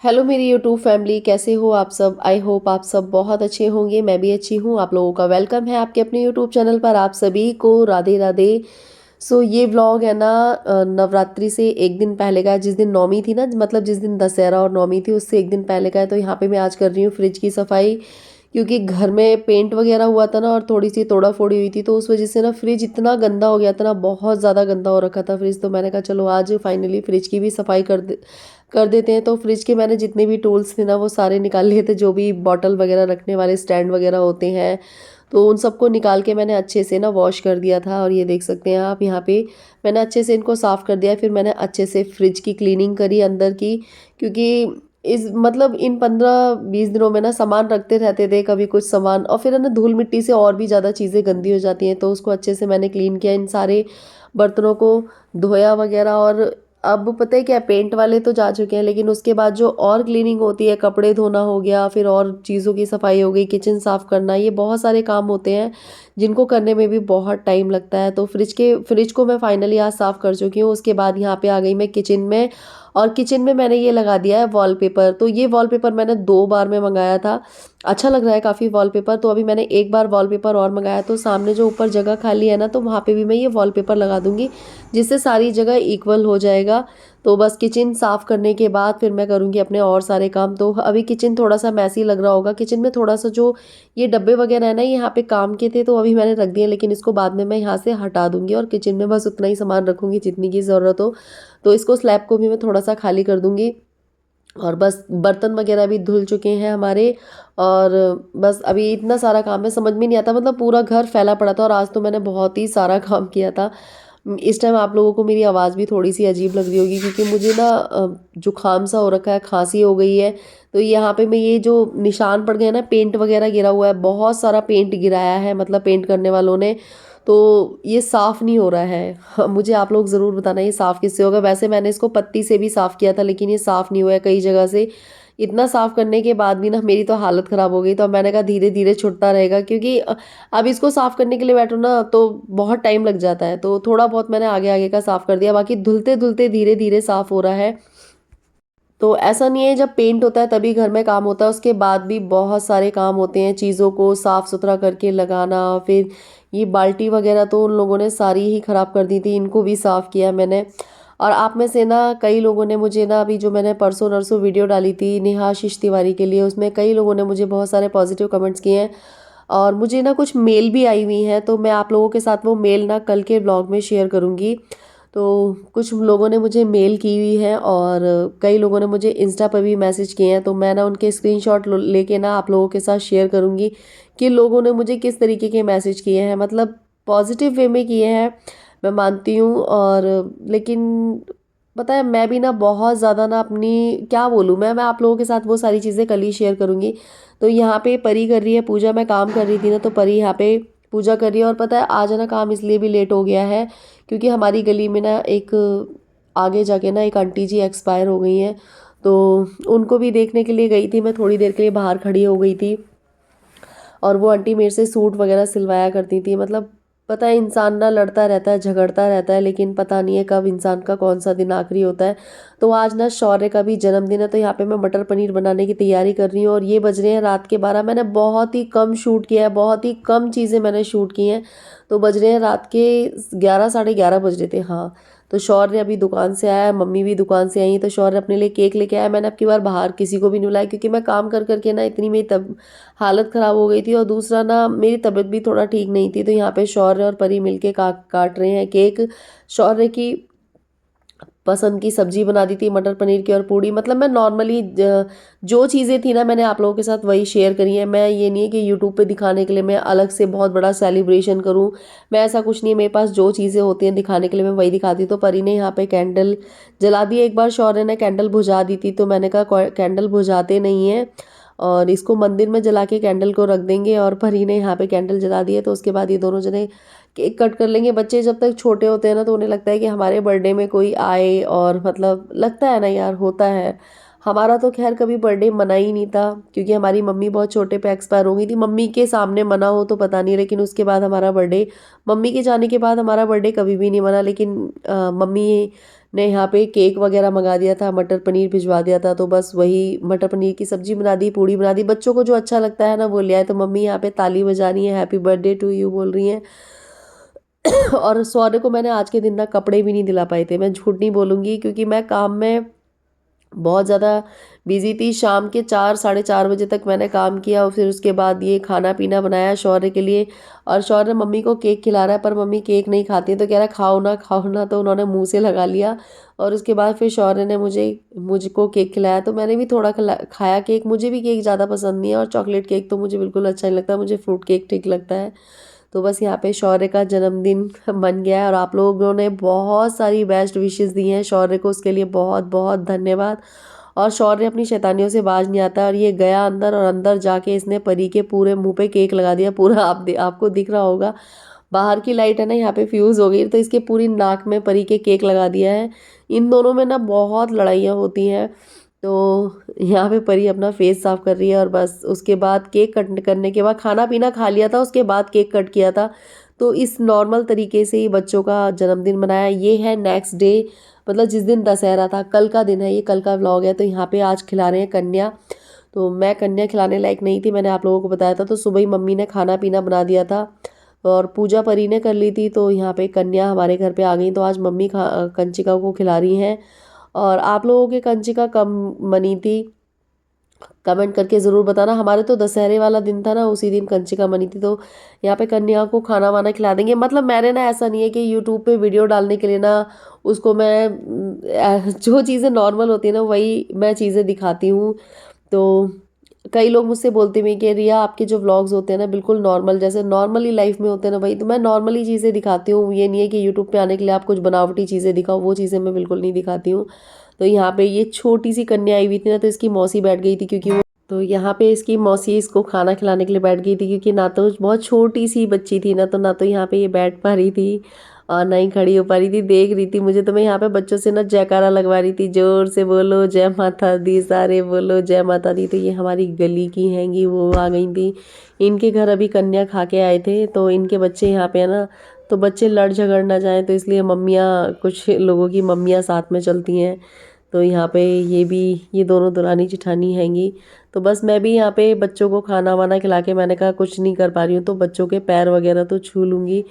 Hello मेरी YouTube family, कैसे हो आप सब। आई होप आप सब बहुत अच्छे होंगे। मैं भी अच्छी हूँ। आप लोगों का वेलकम है आपके अपने यूट्यूब चैनल पर। आप सभी को राधे राधे। ये व्लॉग है ना, नवरात्रि से एक दिन पहले का है। जिस दिन नौमी थी ना, मतलब जिस दिन दशहरा और नौमी थी उससे एक दिन पहले का है। तो यहाँ पे मैं आज कर रही हूँ फ्रिज की सफाई, क्योंकि घर में पेंट वगैरह हुआ था ना और थोड़ी सी तोड़ा फोड़ी हुई थी, तो उस वजह से ना फ्रिज इतना गंदा हो गया था ना, बहुत ज़्यादा गंदा हो रखा था फ्रिज। तो मैंने कहा चलो आज फाइनली फ्रिज की भी सफाई कर देते हैं। तो फ्रिज के मैंने जितने भी टूल्स थे ना वो सारे निकाल लिए थे, जो भी बॉटल वगैरह रखने वाले स्टैंड वगैरह होते हैं, तो उन सबको निकाल के मैंने अच्छे से ना वॉश कर दिया था। और ये देख सकते हैं आप यहाँ पे, मैंने अच्छे से इनको साफ़ कर दिया। फिर मैंने अच्छे से फ्रिज की क्लीनिंग करी अंदर की, क्योंकि इस मतलब इन 15-20 दिनों में ना सामान रखते रहते थे, कभी कुछ सामान, और फिर है ना धूल मिट्टी से और भी ज़्यादा चीज़ें गंदी हो जाती हैं। तो उसको अच्छे से मैंने क्लीन किया, इन सारे बर्तनों को धोया वगैरह। और अब पता है क्या, पेंट वाले तो जा चुके हैं, लेकिन उसके बाद जो और क्लीनिंग होती है, कपड़े धोना हो गया, फिर और चीज़ों की सफाई हो गई, किचन साफ़ करना, ये बहुत सारे काम होते हैं जिनको करने में भी बहुत टाइम लगता है। तो फ्रिज को मैं फाइनली आज साफ़ कर चुकी हूँ। उसके बाद यहाँ पे आ गई मैं किचन में, और किचन में मैंने ये लगा दिया है वॉलपेपर। तो ये वॉलपेपर मैंने 2 बार में मंगाया था, अच्छा लग रहा है काफ़ी वॉलपेपर। तो अभी मैंने एक बार वॉलपेपर और मंगाया, तो सामने जो ऊपर जगह खाली है ना, तो वहाँ पे भी मैं ये वॉलपेपर लगा दूंगी, जिससे सारी जगह इक्वल हो जाएगा। तो बस किचन साफ़ करने के बाद फिर मैं करूँगी अपने और सारे काम। तो अभी किचन थोड़ा सा मैसी लग रहा होगा। किचन में थोड़ा सा जो ये डब्बे वगैरह है ना, ये यहाँ पे काम के थे, तो अभी मैंने रख दिए, लेकिन इसको बाद में मैं यहाँ से हटा दूंगी और किचन में बस उतना ही सामान रखूँगी जितनी की ज़रूरत हो। तो इसको स्लैब को भी मैं थोड़ा सा खाली कर दूंगी। और बस बर्तन वगैरह भी धुल चुके हैं हमारे। और बस अभी इतना सारा काम है, समझ में नहीं आता, मतलब पूरा घर फैला पड़ा था और आज तो मैंने बहुत ही सारा काम किया था। इस टाइम आप लोगों को मेरी आवाज़ भी थोड़ी सी अजीब लग रही होगी, क्योंकि मुझे ना जुकाम सा हो रखा है, खांसी हो गई है। तो यहाँ पे मैं ये जो निशान पड़ गए ना, पेंट वगैरह गिरा हुआ है, बहुत सारा पेंट गिराया है, मतलब पेंट करने वालों ने। तो ये साफ़ नहीं हो रहा है। मुझे आप लोग ज़रूर बताना ये साफ़ किससे होगा। वैसे मैंने इसको पत्ती से भी साफ़ किया था, लेकिन ये साफ़ नहीं हुआ है कई जगह से। इतना साफ़ करने के बाद भी ना मेरी तो हालत ख़राब हो गई। तो अब मैंने कहा धीरे धीरे छुटता रहेगा, क्योंकि अब इसको साफ़ करने के लिए बैठो ना तो बहुत टाइम लग जाता है। तो थोड़ा बहुत मैंने आगे आगे का साफ़ कर दिया, बाकी धुलते धुलते धीरे धीरे साफ़ हो रहा है। तो ऐसा नहीं है जब पेंट होता है तभी घर में काम होता है, उसके बाद भी बहुत सारे काम होते हैं, चीज़ों को साफ़ सुथरा करके लगाना। फिर ये बाल्टी वगैरह तो उन लोगों ने सारी ही ख़राब कर दी थी, इनको भी साफ़ किया मैंने। और आप में से ना कई लोगों ने मुझे ना, अभी जो मैंने परसों नरसों वीडियो डाली थी नेहा आशीष तिवारी के लिए, उसमें कई लोगों ने मुझे बहुत सारे पॉजिटिव कमेंट्स किए हैं। और मुझे ना कुछ मेल भी आई हुई हैं, तो मैं आप लोगों के साथ वो मेल ना कल के ब्लॉग में शेयर करूँगी। तो कुछ लोगों ने मुझे मेल की हुई है और कई लोगों ने मुझे इंस्टा पर भी मैसेज किए हैं, तो मैं ना उनके स्क्रीनशॉट लेके ना आप लोगों के साथ शेयर करूँगी कि लोगों ने मुझे किस तरीके के मैसेज किए हैं, मतलब पॉजिटिव वे में किए हैं, मैं मानती हूँ। और लेकिन पता है, मैं भी ना बहुत ज़्यादा ना अपनी क्या बोलूँ, मैं आप लोगों के साथ वो सारी चीज़ें कल ही शेयर करूँगी। तो यहाँ पे परी कर रही है पूजा, मैं काम कर रही थी ना, तो परी यहाँ पे पूजा कर रही है। और पता है आज है ना काम इसलिए भी लेट हो गया है, क्योंकि हमारी गली में ना एक आगे जाके ना एक आंटी जी एक्सपायर हो गई हैं। तो उनको भी देखने के लिए गई थी मैं, थोड़ी देर के लिए बाहर खड़ी हो गई थी। और वो आंटी मेरे से सूट वगैरह सिलवाया करती थी। मतलब पता है इंसान ना लड़ता रहता है, झगड़ता रहता है, लेकिन पता नहीं है कब इंसान का कौन सा दिन आखिरी होता है। तो आज ना शौर्य का भी जन्मदिन है, तो यहाँ पे मैं मटर पनीर बनाने की तैयारी कर रही हूँ। और ये बज रहे हैं रात के 12। मैंने बहुत ही कम शूट किया है, बहुत ही कम चीज़ें मैंने शूट की हैं। तो बज रहे हैं रात के 11, साढ़े 11 बज रहे थे, हाँ। तो शौर्य अभी दुकान से आया है, मम्मी भी दुकान से आई, तो शौर्य अपने लिए केक लेके आया। मैंने अब की बार बाहर किसी को भी नहीं बुलाया, क्योंकि मैं काम कर करके ना इतनी मेरी तब हालत ख़राब हो गई थी, और दूसरा ना मेरी तबीयत भी थोड़ा ठीक नहीं थी। तो यहाँ पे शौर्य और परी मिलके काट रहे हैं केक। शौर्य की पसंद की सब्जी बना दी थी, मटर पनीर की और पूड़ी। मतलब मैं नॉर्मली जो चीज़ें थी ना मैंने आप लोगों के साथ वही शेयर करी है। मैं ये नहीं है कि यूट्यूब पे दिखाने के लिए मैं अलग से बहुत बड़ा सेलिब्रेशन करूँ, मैं ऐसा कुछ नहीं है। मेरे पास जो चीज़ें होती हैं दिखाने के लिए मैं वही दिखाती हूँ। तो परी ने यहाँ पे कैंडल जला दी, एक बार शौर्य ने कैंडल बुझा दी थी, तो मैंने कहा कैंडल बुझाते नहीं हैं और इसको मंदिर में जला के कैंडल को रख देंगे। और परी ने यहाँ पे कैंडल जला दी है, तो उसके बाद ये दोनों जने केक कट कर लेंगे। बच्चे जब तक छोटे होते हैं ना, तो उन्हें लगता है कि हमारे बर्थडे में कोई आए, और मतलब लगता है ना यार, होता है। हमारा तो खैर कभी बर्थडे मना ही नहीं था, क्योंकि हमारी मम्मी बहुत छोटे पे एक्सपायर हो गई थी। मम्मी के सामने मना हो तो पता नहीं, लेकिन उसके बाद हमारा बर्थडे, मम्मी के जाने के बाद हमारा बर्थडे कभी भी नहीं मना। लेकिन मम्मी ने यहाँ पे केक वगैरह मंगा दिया था, मटर पनीर भिजवा दिया था, तो बस वही मटर पनीर की सब्जी बना दी, पूड़ी बना दी। बच्चों को जो अच्छा लगता है ना वो ले आए। तो मम्मी यहाँ पे ताली बजा रही है, हैप्पी बर्थडे टू यू बोल रही हैं। और सौर्य को मैंने आज के दिन ना कपड़े भी नहीं दिला पाए थे, मैं झूठ नहीं बोलूँगी, क्योंकि मैं काम में बहुत ज़्यादा बिजी थी। शाम के 4 साढ़े 4 बजे तक मैंने काम किया, और फिर उसके बाद ये खाना पीना बनाया शौर्य के लिए। और शौर्य मम्मी को केक खिला रहा है, पर मम्मी केक नहीं खाती है, तो कह रहा है खाओ ना खाओ ना, तो उन्होंने मुंह से लगा लिया। और उसके बाद फिर शौर्य ने मुझको केक खिलाया, तो मैंने भी थोड़ा खाया केक। मुझे भी केक ज़्यादा पसंद नहीं है, और चॉकलेट केक तो मुझे बिल्कुल अच्छा नहीं लगता, मुझे फ्रूट केक ठीक लगता है। तो बस यहाँ पे शौर्य का जन्मदिन बन गया है, और आप लोगों ने बहुत सारी बेस्ट विशेस दी हैं शौर्य को, उसके लिए बहुत बहुत धन्यवाद। और शौर्य अपनी शैतानियों से बाज नहीं आता, और ये गया अंदर, और अंदर जाके इसने परी के पूरे मुंह पे केक लगा दिया पूरा। आपको दिख रहा होगा, बाहर की लाइट है ना यहाँ पे फ्यूज हो गई, तो इसके पूरी नाक में परी के केक लगा दिया है। इन दोनों में ना बहुत लड़ाइयाँ होती हैं। तो यहाँ पे परी अपना फेस साफ कर रही है, और बस उसके बाद केक कट करने के बाद खाना पीना खा लिया था, उसके बाद केक कट किया था। तो इस नॉर्मल तरीके से ही बच्चों का जन्मदिन मनाया। ये है नेक्स्ट डे, मतलब जिस दिन दशहरा था, कल का दिन है, ये कल का व्लॉग है। तो यहाँ पे आज खिला रहे हैं कन्या। तो मैं कन्या खिलाने लायक नहीं थी, मैंने आप लोगों को बताया था। तो सुबह ही मम्मी ने खाना पीना बना दिया था, और पूजा परी ने कर ली थी। तो यहाँ पे कन्या हमारे घर पे आ गई, तो आज मम्मी कंचिका को खिला रही हैं। और आप लोगों के कंचिका कब बनी थी कमेंट करके ज़रूर बताना। हमारे तो दशहरे वाला दिन था ना, उसी दिन कंचिका बनी थी। तो यहाँ पे कन्या को खाना वाना खिला देंगे। मतलब मैंने ना, ऐसा नहीं है कि यूट्यूब पे वीडियो डालने के लिए ना उसको मैं जो चीज़ें नॉर्मल होती है ना वही मैं चीज़ें दिखाती हूँ। तो कई लोग मुझसे बोलते भी हैं कि रिया आपके जो व्लॉग्स होते हैं ना बिल्कुल नॉर्मल, जैसे नॉर्मली लाइफ में होते हैं ना वही। तो मैं नॉर्मली चीज़ें दिखाती हूँ, ये नहीं है कि यूट्यूब पे आने के लिए आप कुछ बनावटी चीज़ें दिखाओ, वो चीज़ें मैं बिल्कुल नहीं दिखाती हूँ। तो यहाँ पे ये छोटी सी कन्या आई हुई थी ना, तो इसकी मौसी बैठ गई थी, क्योंकि वो, तो यहाँ पे इसकी मौसी इसको खाना खिलाने के लिए बैठ गई थी, क्योंकि ना तो बहुत छोटी सी बच्ची थी ना, तो यहाँ पे ये बैठ पा रही थी और ना ही खड़ी हो पा रही थी, देख रही थी मुझे। तो मैं यहाँ पे बच्चों से ना जयकारा लगवा रही थी, जोर से बोलो जय माता दी, सारे बोलो जय माता दी। तो ये हमारी गली की हैंगी, वो आ गई थी। इनके घर अभी कन्या खा के आए थे, तो इनके बच्चे यहाँ पे है ना, तो बच्चे लड़ झगड़ ना जाएं, तो इसलिए मम्मियाँ, कुछ लोगों की मम्मियाँ साथ में चलती हैं। तो यहाँ पे ये दोनों दुरानी जिठानी हैंगी। तो बस मैं भी यहाँ पे बच्चों को खाना वाना खिला के, मैंने कहा कुछ नहीं कर पा रही हूँ तो बच्चों के पैर वगैरह तो छू लूँगी।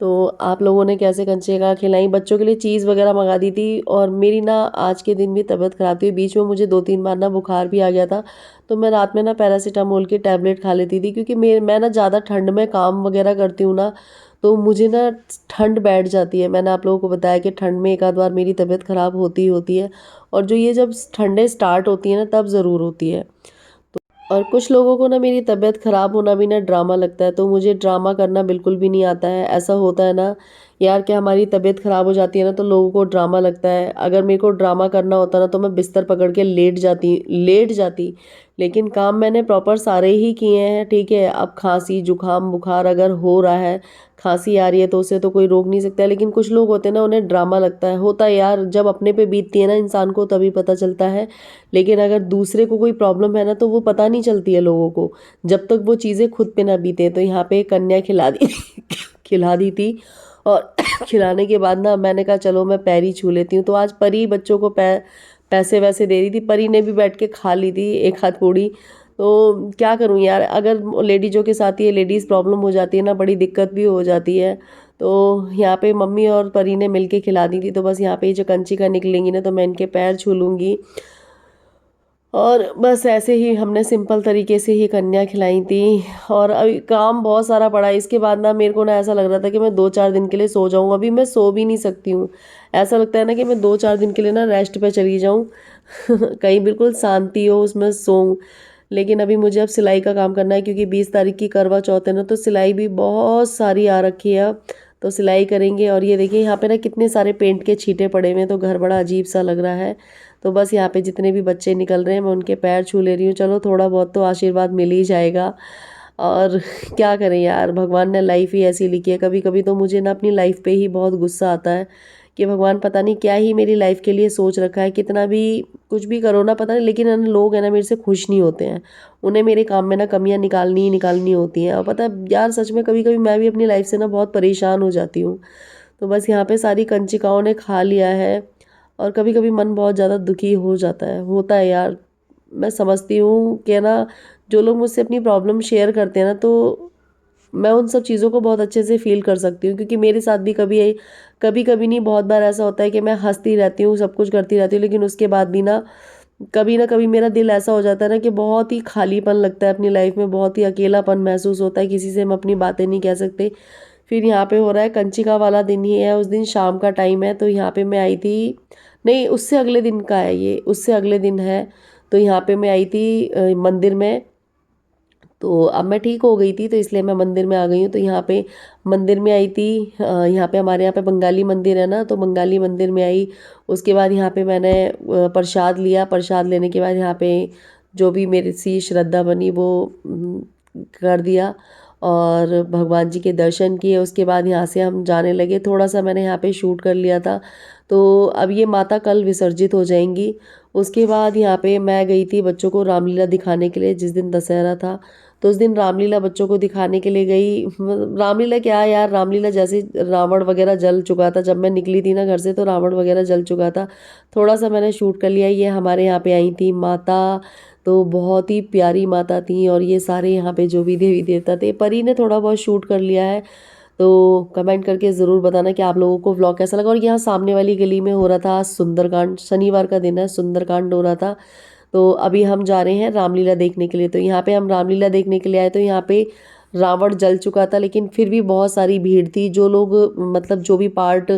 तो आप लोगों ने कैसे कंचे खिलाई, बच्चों के लिए चीज़ वगैरह मंगा दी थी। और मेरी ना आज के दिन भी तबीयत खराब थी, बीच में मुझे 2-3 बार ना बुखार भी आ गया था। तो मैं रात में ना पैरासीटामोल की टैबलेट खा लेती थी, क्योंकि मैं ना ज़्यादा ठंड में काम वगैरह करती हूँ ना, तो मुझे ना ठंड बैठ जाती है। मैंने आप लोगों को बताया कि ठंड में एक आध बार मेरी तबीयत ख़राब होती ही होती है, और जो ये जब ठंडें स्टार्ट होती हैं ना तब ज़रूर होती है। और कुछ लोगों को ना मेरी तबीयत ख़राब होना भी ना ड्रामा लगता है, तो मुझे ड्रामा करना बिल्कुल भी नहीं आता है। ऐसा होता है ना यार कि हमारी तबीयत ख़राब हो जाती है ना, तो लोगों को ड्रामा लगता है। अगर मेरे को ड्रामा करना होता ना तो मैं बिस्तर पकड़ के लेट जाती। लेकिन काम मैंने प्रॉपर सारे ही किए हैं, ठीक है। अब खांसी जुकाम बुखार अगर हो रहा है, खांसी आ रही है, तो उसे तो कोई रोक नहीं सकता है। लेकिन कुछ लोग होते हैं ना, उन्हें ड्रामा लगता है। होता है यार, जब अपने पे बीतती है ना इंसान को तभी पता चलता है। लेकिन अगर दूसरे को कोई प्रॉब्लम है ना, तो वो पता नहीं चलती है लोगों को, जब तक वो चीज़ें खुद पे ना बीते। तो यहाँ पे कन्या खिला दी खिला दी थी। और खिलाने के बाद ना मैंने कहा चलो मैं पैर ही छू लेती हूँ। तो आज परी बच्चों को पैसे वैसे दे रही थी, परी ने भी बैठ के खा ली थी एक हाथ पूड़ी। तो क्या करूँ यार, अगर लेडीज़ों के साथ ये लेडीज़ प्रॉब्लम हो जाती है ना, बड़ी दिक्कत भी हो जाती है। तो यहाँ पे मम्मी और परी ने मिलके खिला दी थी। तो बस यहाँ पे जो कंचिका निकलेंगी ना, तो मैं इनके पैर छू लूँगी। और बस ऐसे ही हमने सिंपल तरीके से ही कन्या खिलाई थी। और अभी काम बहुत सारा पड़ा है, इसके बाद ना मेरे को ना ऐसा लग रहा था कि मैं 2-4 दिन के लिए सो जाऊँ। अभी मैं सो भी नहीं सकती हूँ, ऐसा लगता है ना कि मैं 2-4 दिन के लिए ना रेस्ट पे चली जाऊँ कहीं बिल्कुल शांति हो उसमें सोऊं। लेकिन अभी मुझे अब सिलाई का काम करना है, क्योंकि 20 तारीख की करवा चौथ है ना, तो सिलाई भी बहुत सारी आ रखी है। तो सिलाई करेंगे। और ये देखिए यहाँ पे ना कितने सारे पेंट के छींटे पड़े हुए हैं, तो घर बड़ा अजीब सा लग रहा है। तो बस यहाँ पे जितने भी बच्चे निकल रहे हैं मैं उनके पैर छू ले रही हूँ। चलो थोड़ा बहुत तो आशीर्वाद मिल ही जाएगा। और क्या करें यार, भगवान ने लाइफ ही ऐसी लिखी है। कभी कभी तो मुझे ना अपनी लाइफ पे ही बहुत गुस्सा आता है कि भगवान पता नहीं क्या ही मेरी लाइफ के लिए सोच रखा है। कितना भी कुछ भी करो ना, पता नहीं, लेकिन लोग है ना मेरे से खुश नहीं होते हैं। उन्हें मेरे काम में ना कमियां निकालनी ही निकालनी होती हैं। और पता है यार, सच में कभी कभी मैं भी अपनी लाइफ से ना बहुत परेशान हो जाती हूँ। तो बस यहाँ पे सारी कंचिकाओं ने खा लिया है। और कभी कभी मन बहुत ज़्यादा दुखी हो जाता है, होता है यार। मैं समझती हूँ कि ना, जो लोग मुझसे अपनी प्रॉब्लम शेयर करते हैं ना, तो मैं उन सब चीज़ों को बहुत अच्छे से फ़ील कर सकती हूँ, क्योंकि मेरे साथ भी कभी कभी नहीं, बहुत बार ऐसा होता है कि मैं हंसती रहती हूँ, सब कुछ करती रहती हूँ, लेकिन उसके बाद भी ना कभी मेरा दिल ऐसा हो जाता है ना कि बहुत ही खालीपन लगता है अपनी लाइफ में, बहुत ही अकेलापन महसूस होता है, किसी से हम अपनी बातें नहीं कह सकते। फिर यहाँ पे हो रहा है, कंचिका वाला दिन ही है, उस दिन शाम का टाइम है, तो यहाँ पे मैं आई थी। नहीं, उससे अगले दिन का है ये, उससे अगले दिन है। तो यहाँ पे मैं आई थी मंदिर में। तो अब मैं ठीक हो गई थी, तो इसलिए मैं मंदिर में आ गई हूँ। तो यहाँ पे मंदिर में आई थी। यहाँ पे हमारे यहाँ पे बंगाली मंदिर है ना, तो बंगाली मंदिर में आई। उसके बाद यहाँ पे मैंने प्रसाद लिया। प्रसाद लेने के बाद यहाँ पे जो भी मेरी सी श्रद्धा बनी वो कर दिया, और भगवान जी के दर्शन किए। उसके बाद यहाँ से हम जाने लगे। थोड़ा सा मैंने यहाँ पे शूट कर लिया था। तो अब ये माता कल विसर्जित हो जाएंगी। उसके बाद यहाँ पे मैं गई थी बच्चों को रामलीला दिखाने के लिए, जिस दिन दशहरा था। तो उस दिन रामलीला बच्चों को दिखाने के लिए गई। रामलीला क्या है यार, रामलीला जैसे रावण वगैरह जल चुका था, जब मैं निकली थी ना घर से, तो रावण वगैरह जल चुका था। थोड़ा सा मैंने शूट कर लिया। ये हमारे यहाँ पे आई थी माता, तो बहुत ही प्यारी माता थी, और ये सारे यहाँ पे जो भी देवी देवता थे। परी ने थोड़ा बहुत शूट कर लिया है। तो कमेंट करके ज़रूर बताना कि आप लोगों को व्लॉग कैसा लगा। और यहाँ सामने वाली गली में हो रहा था सुंदरकांड, शनिवार का दिन है, सुंदरकांड हो रहा था। तो अभी हम जा रहे हैं रामलीला देखने के लिए। तो यहाँ पे हम रामलीला देखने के लिए आए, तो यहाँ पे रावण जल चुका था, लेकिन फिर भी बहुत सारी भीड़ थी। जो लोग मतलब जो भी पार्ट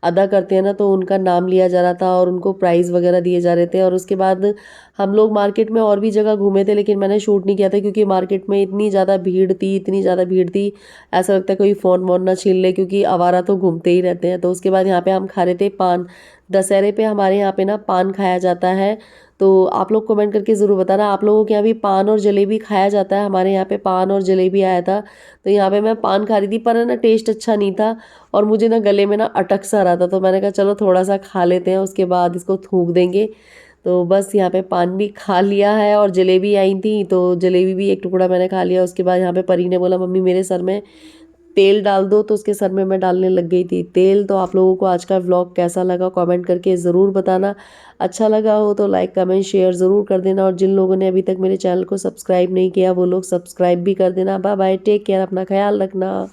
अदा करते हैं ना, तो उनका नाम लिया जा रहा था, और उनको प्राइज़ वगैरह दिए जा रहे थे। और उसके बाद हम लोग मार्केट में और भी जगह घूमे थे, लेकिन मैंने शूट नहीं किया था, क्योंकि मार्केट में इतनी ज़्यादा भीड़ थी, इतनी ज़्यादा भीड़ थी, ऐसा लगता है कोई फ़ोन वोन ना छीन ले, क्योंकि आवारा तो घूमते ही रहते हैं। तो उसके बाद यहाँ पे हम खा रहे थे पान। दशहरे पे हमारे यहाँ पे ना पान खाया जाता है। तो आप लोग कमेंट करके ज़रूर बताना, आप लोगों के यहाँ भी पान और जलेबी खाया जाता है। हमारे यहाँ पे पान और जलेबी आया था। तो यहाँ पे मैं पान खा रही थी, पर है ना टेस्ट अच्छा नहीं था, और मुझे ना गले में ना अटक सा रहा था। तो मैंने कहा चलो थोड़ा सा खा लेते हैं, उसके बाद इसको थूक देंगे। तो बस यहाँ पे पान भी खा लिया है, और जलेबी आई थी, तो जलेबी भी एक टुकड़ा मैंने खा लिया। उसके बाद यहाँ पे परी ने बोला मम्मी मेरे सर में तेल डाल दो, तो उसके सर में मैं डालने लग गई थी तेल। तो आप लोगों को आज का व्लॉग कैसा लगा कमेंट करके ज़रूर बताना। अच्छा लगा हो तो लाइक कमेंट शेयर ज़रूर कर देना, और जिन लोगों ने अभी तक मेरे चैनल को सब्सक्राइब नहीं किया वो लोग सब्सक्राइब भी कर देना। बाय बाय, टेक केयर, अपना ख्याल रखना।